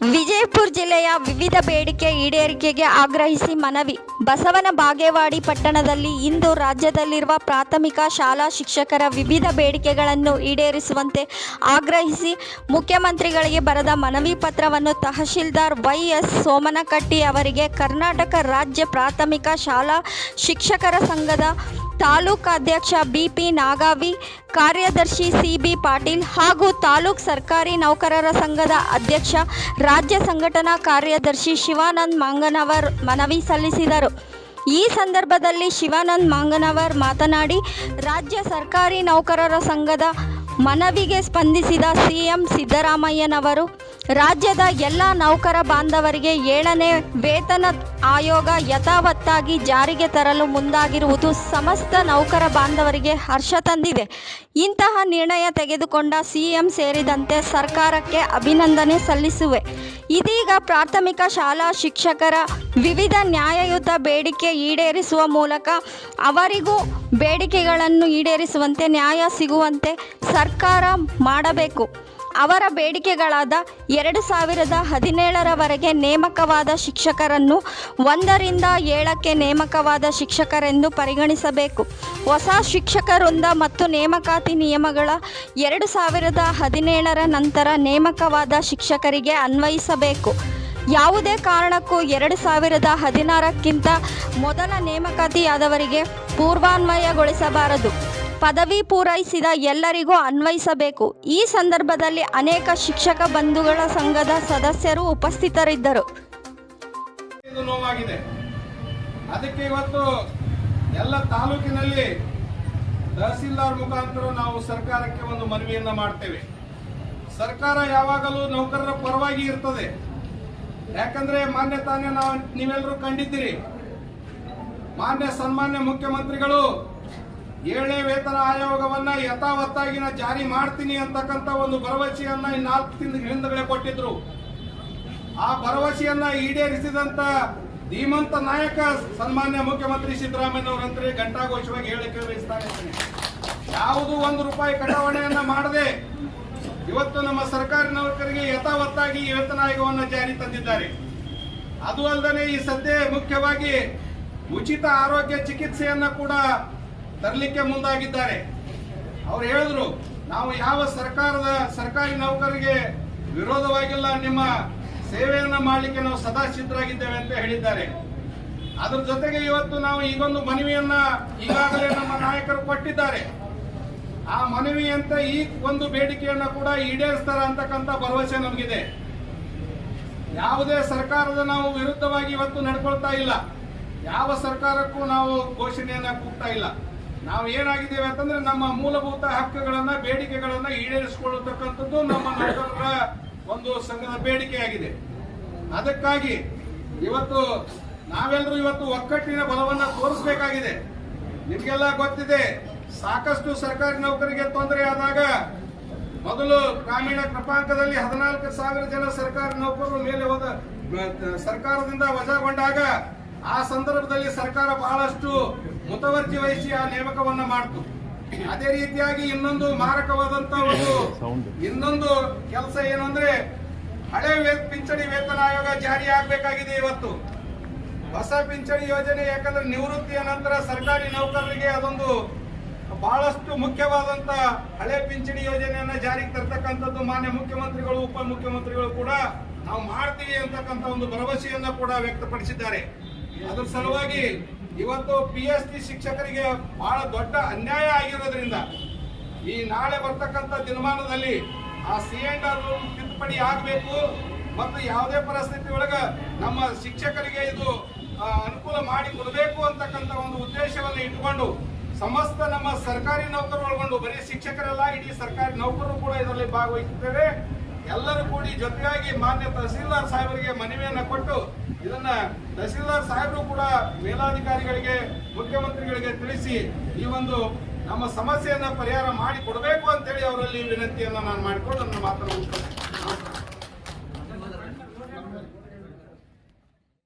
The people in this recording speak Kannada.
ವಿಜಯಪುರ ಜಿಲ್ಲೆಯ ವಿವಿಧ ಬೇಡಿಕೆ ಈಡೇರಿಕೆಗೆ ಆಗ್ರಹಿಸಿ ಮನವಿ. ಬಸವನ ಬಾಗೇವಾಡಿ ಪಟ್ಟಣದಲ್ಲಿ ಇಂದು ರಾಜ್ಯದಲ್ಲಿರುವ ಪ್ರಾಥಮಿಕ ಶಾಲಾ ಶಿಕ್ಷಕರ ವಿವಿಧ ಬೇಡಿಕೆಗಳನ್ನು ಈಡೇರಿಸುವಂತೆ ಆಗ್ರಹಿಸಿ ಮುಖ್ಯಮಂತ್ರಿಗಳಿಗೆ ಬರೆದ ಮನವಿ ಪತ್ರವನ್ನು ತಹಶೀಲ್ದಾರ್ ವೈ.ಎಸ್. ಸೋಮನಕಟ್ಟಿ ಅವರಿಗೆ ಕರ್ನಾಟಕ ರಾಜ್ಯ ಪ್ರಾಥಮಿಕ ಶಾಲಾ ಶಿಕ್ಷಕರ ಸಂಘದ ತಾಲೂಕು ಅಧ್ಯಕ್ಷ ಬಿ.ಪಿ. ನಾಗಾವಿ, ಕಾರ್ಯದರ್ಶಿ ಸಿ.ಬಿ. ಪಾಟೀಲ್ ಹಾಗೂ ತಾಲೂಕು ಸರ್ಕಾರಿ ನೌಕರರ ಸಂಘದ ಅಧ್ಯಕ್ಷ, ರಾಜ್ಯ ಸಂಘಟನಾ ಕಾರ್ಯದರ್ಶಿ ಶಿವಾನಂದ ಮಾಂಗನವರ್ ಮನವಿ ಸಲ್ಲಿಸಿದರು. ಈ ಸಂದರ್ಭದಲ್ಲಿ ಶಿವಾನಂದ ಮಾಂಗನವರ್ ಮಾತನಾಡಿ, ರಾಜ್ಯ ಸರ್ಕಾರಿ ನೌಕರರ ಸಂಘದ ಮನವಿಗೆ ಸ್ಪಂದಿಸಿದ ಸಿಎಂ ಸಿದ್ದರಾಮಯ್ಯನವರು ರಾಜ್ಯದ ಎಲ್ಲ ನೌಕರ ಬಾಂಧವರಿಗೆ 7ನೇ ವೇತನ ಆಯೋಗ ಯಥಾವತ್ತಾಗಿ ಜಾರಿಗೆ ತರಲು ಮುಂದಾಗಿರುವುದು ಸಮಸ್ತ ನೌಕರ ಬಾಂಧವರಿಗೆ ಹರ್ಷ ತಂದಿದೆ. ಇಂತಹ ನಿರ್ಣಯ ತೆಗೆದುಕೊಂಡ ಸಿಎಂ ಸೇರಿದಂತೆ ಸರ್ಕಾರಕ್ಕೆ ಅಭಿನಂದನೆ ಸಲ್ಲಿಸುವೆ. ಇದೀಗ ಪ್ರಾಥಮಿಕ ಶಾಲಾ ಶಿಕ್ಷಕರ ವಿವಿಧ ನ್ಯಾಯಯುತ ಬೇಡಿಕೆ ಈಡೇರಿಸುವ ಮೂಲಕ ಅವರಿಗೂ ಬೇಡಿಕೆಗಳನ್ನು ಈಡೇರಿಸುವಂತೆ ನ್ಯಾಯ ಸಿಗುವಂತೆ ಸರ್ಕಾರ ಮಾಡಬೇಕು. ಅವರ ಬೇಡಿಕೆಗಳಾದ 2017ರವರೆಗೆ ನೇಮಕವಾದ ಶಿಕ್ಷಕರನ್ನು 1ರಿಂದ 7ಕ್ಕೆ ನೇಮಕವಾದ ಶಿಕ್ಷಕರೆಂದು ಪರಿಗಣಿಸಬೇಕು. ಹೊಸ ಶಿಕ್ಷಕ ವೃಂದ ಮತ್ತು ನೇಮಕಾತಿ ನಿಯಮಗಳ 2017ರ ನಂತರ ನೇಮಕವಾದ ಶಿಕ್ಷಕರಿಗೆ ಅನ್ವಯಿಸಬೇಕು. ಯಾವುದೇ ಕಾರಣಕ್ಕೂ 2016ಕ್ಕಿಂತ ಮೊದಲ ನೇಮಕಾತಿಯಾದವರಿಗೆ ಪೂರ್ವಾನ್ವಯಗೊಳಿಸಬಾರದು. ಪದವಿ ಪೂರೈಸಿದ ಎಲ್ಲರಿಗೂ ಅನ್ವಯಿಸಬೇಕು. ಈ ಸಂದರ್ಭದಲ್ಲಿ ಅನೇಕ ಶಿಕ್ಷಕ ಬಂಧುಗಳ ಸಂಘದ ಸದಸ್ಯರು ಉಪಸ್ಥಿತರಿದ್ದರು. ಇದು ನೋವಾಗಿದೆ. ಅದಕ್ಕೆ ಇವತ್ತು ಎಲ್ಲ ತಾಲೂಕಿನಲ್ಲಿ ತಹಸೀಲ್ದಾರ್ ಮುಖಾಂತರ ನಾವು ಸರ್ಕಾರಕ್ಕೆ ಒಂದು ಮನವಿಯನ್ನ ಮಾಡ್ತೇವೆ. ಸರ್ಕಾರ ಯಾವಾಗಲೂ ನೌಕರರ ಪರವಾಗಿ ಇರ್ತದೆ. ಯಾಕಂದ್ರೆ ಮಾನ್ಯ ತಾನೇ ನೀವೆಲ್ಲರೂ ಕಂಡಿದ್ದೀರಿ, ಮಾನ್ಯ ಸನ್ಮಾನ್ಯ ಮುಖ್ಯಮಂತ್ರಿಗಳು 7ನೇ ವೇತನ ಆಯೋಗವನ್ನ ಯಥಾವತ್ತಾಗಿ ಜಾರಿ ಮಾಡ್ತೀನಿ ಅಂತಕ್ಕಂಥ ಒಂದು ಭರವಸೆಯನ್ನ 4 ತಿಂಗಳ ಹಿಂದಗಡೆ ಕೊಟ್ಟಿದ್ರು. ಆ ಭರವಸೆಯನ್ನ ಈಡೇರಿಸಿದಂತ ಧೀಮಂತ ನಾಯಕ ಸನ್ಮಾನ್ಯ ಮುಖ್ಯಮಂತ್ರಿ ಸಿದ್ದರಾಮಯ್ಯನವರಂತರೇ ಘಂಟಾಘೋಷವಾಗಿ ಹೇಳಿಕೆ ವಹಿಸ್ತಾ ಇದ್ದೇನೆ. ಯಾವುದೂ ₹1 ಕಟಾವಣೆಯನ್ನ ಮಾಡದೆ ಇವತ್ತು ನಮ್ಮ ಸರ್ಕಾರಿ ನೌಕರರಿಗೆ ಯಥಾವತ್ತಾಗಿ ವೇತನ ಆಯೋಗವನ್ನು ಜಾರಿ ತಂದಿದ್ದಾರೆ. ಅದು ಅಲ್ಲದೆ ಈ ಸದ್ಯ ಮುಖ್ಯವಾಗಿ ಉಚಿತ ಆರೋಗ್ಯ ಚಿಕಿತ್ಸೆಯನ್ನ ಕೂಡ ತರಲಿಕ್ಕೆ ಮುಂದಾಗಿದ್ದಾರೆ. ಅವ್ರು ಹೇಳಿದ್ರು, ನಾವು ಯಾವ ಸರ್ಕಾರಿ ನೌಕರರಿಗೆ ವಿರೋಧವಾಗಿಲ್ಲ, ನಿಮ್ಮ ಸೇವೆಯನ್ನ ಮಾಡಲಿಕ್ಕೆ ನಾವು ಸದಾ ಸಿದ್ಧರಾಗಿದ್ದೇವೆ ಅಂತ ಹೇಳಿದ್ದಾರೆ. ಅದ್ರ ಜೊತೆಗೆ ಇವತ್ತು ನಾವು ಈಗೊಂದು ಮನವಿಯನ್ನ ಈಗಾಗಲೇ ನಮ್ಮ ನಾಯಕರು ಕೊಟ್ಟಿದ್ದಾರೆ. ಆ ಮನವಿಯಂತೆ ಈ ಒಂದು ಬೇಡಿಕೆಯನ್ನ ಕೂಡ ಈಡೇರಿಸ್ತಾರ ಅಂತಕ್ಕಂಥ ಭರವಸೆ ನಮಗಿದೆ. ಯಾವುದೇ ಸರ್ಕಾರದ ನಾವು ವಿರುದ್ಧವಾಗಿ ಇವತ್ತು ನಡ್ಕೊಳ್ತಾ ಇಲ್ಲ. ಯಾವ ಸರ್ಕಾರಕ್ಕೂ ನಾವು ಘೋಷಣೆಯನ್ನ ಕೂಗ್ತಾ ಇಲ್ಲ. ನಾವು ಏನಾಗಿದ್ದೇವೆ ಅಂತಂದ್ರೆ ನಮ್ಮ ಮೂಲಭೂತ ಹಕ್ಕುಗಳನ್ನ ಬೇಡಿಕೆಗಳನ್ನ ಈಡೇರಿಸಿಕೊಳ್ಳತಕ್ಕಂಥದ್ದು ನಮ್ಮ ನೌಕರರ ಒಂದು ಸಂಘದ ಬೇಡಿಕೆಯಾಗಿದೆ. ಅದಕ್ಕಾಗಿ ಇವತ್ತು ನಾವೆಲ್ಲರೂ ಇವತ್ತು ಒಕ್ಕಟ್ಟಿನ ಬಲವನ್ನ ತೋರಿಸಬೇಕಾಗಿದೆ. ನಿಮ್ಗೆಲ್ಲ ಗೊತ್ತಿದೆ, ಸಾಕಷ್ಟು ಸರ್ಕಾರಿ ನೌಕರಿಗೆ ತೊಂದರೆ ಆದಾಗ ಮೊದಲು ಗ್ರಾಮೀಣ ಕೃಪಾಂಕದಲ್ಲಿ 14,000 ಜನ ಸರ್ಕಾರಿ ನೌಕರರು ಮೇಲೆ ಹೋದ ಸರ್ಕಾರದಿಂದ ವಜಾಗೊಂಡಾಗ ಆ ಸಂದರ್ಭದಲ್ಲಿ ಸರ್ಕಾರ ಬಹಳಷ್ಟು ಮುತುವರ್ಜಿ ವಹಿಸಿ ಆ ನೇಮಕವನ್ನ ಮಾಡಿತು. ಅದೇ ರೀತಿಯಾಗಿ ಇನ್ನೊಂದು ಮಾರಕವಾದಂತ ಇನ್ನೊಂದು ಕೆಲಸ ಏನು ಅಂದ್ರೆ ಹಳೆ ಪಿಂಚಣಿ ವೇತನ ಆಯೋಗ ಜಾರಿ ಆಗಬೇಕಾಗಿದೆ. ಇವತ್ತು ಹೊಸ ಪಿಂಚಣಿ ಯೋಜನೆ, ಯಾಕಂದ್ರೆ ನಿವೃತ್ತಿಯ ನಂತರ ಸರ್ಕಾರಿ ನೌಕರರಿಗೆ ಅದೊಂದು ಬಹಳಷ್ಟು ಮುಖ್ಯವಾದಂತ ಹಳೆ ಪಿಂಚಣಿ ಯೋಜನೆಯನ್ನ ಜಾರಿಗೆ ತರ್ತಕ್ಕಂಥದ್ದು ಮಾನ್ಯ ಮುಖ್ಯಮಂತ್ರಿಗಳು ಉಪಮುಖ್ಯಮಂತ್ರಿಗಳು ಕೂಡ ನಾವು ಮಾಡ್ತೀವಿ ಅಂತಕ್ಕಂಥ ಒಂದು ಭರವಸೆಯನ್ನ ಕೂಡ ವ್ಯಕ್ತಪಡಿಸಿದ್ದಾರೆ. ಅದ್ರ ಸಲುವಾಗಿ ಇವತ್ತು PST ಶಿಕ್ಷಕರಿಗೆ ಬಹಳ ದೊಡ್ಡ ಅನ್ಯಾಯ ಆಗಿರೋದ್ರಿಂದ ಈ ನಾಳೆ ಬರ್ತಕ್ಕಂಥ ದಿನಮಾನದಲ್ಲಿ ಆ C&R ತಿದ್ದುಪಡಿ ಆಗಬೇಕು ಮತ್ತು ಯಾವುದೇ ಪರಿಸ್ಥಿತಿ ಒಳಗ ನಮ್ಮ ಶಿಕ್ಷಕರಿಗೆ ಇದು ಅನುಕೂಲ ಮಾಡಿ ಕೊಡಬೇಕು ಅಂತಕ್ಕಂಥ ಒಂದು ಉದ್ದೇಶವನ್ನು ಇಟ್ಟುಕೊಂಡು ಸಮಸ್ತ ನಮ್ಮ ಸರ್ಕಾರಿ ನೌಕರರು ಒಳಗೊಂಡು ಬರೀ ಶಿಕ್ಷಕರೆಲ್ಲ ಇಡೀ ಸರ್ಕಾರಿ ನೌಕರರು ಕೂಡ ಇದರಲ್ಲಿ ಭಾಗವಹಿಸುತ್ತೇವೆ. ಎಲ್ಲರೂ ಕೂಡಿ ಜೊತೆಯಾಗಿ ಮಾನ್ಯ ತಹಸೀಲ್ದಾರ್ ಸಾಹೇಬರಿಗೆ ಮನವಿಯನ್ನ ಕೊಟ್ಟು ಇದನ್ನ ತಹಸೀಲ್ದಾರ್ ಸಾಹೇಬರು ಕೂಡ ಮೇಲಾಧಿಕಾರಿಗಳಿಗೆ ಮುಖ್ಯಮಂತ್ರಿಗಳಿಗೆ ತಿಳಿಸಿ ಈ ಒಂದು ನಮ್ಮ ಸಮಸ್ಯೆಯನ್ನ ಪರಿಹಾರ ಮಾಡಿ ಕೊಡಬೇಕು ಅಂತೇಳಿ ಅವರಲ್ಲಿ ವಿನಂತಿಯನ್ನ ನಾನು ಮಾಡಿಕೊಂಡು ನನ್ನ ಮಾತನ್ನು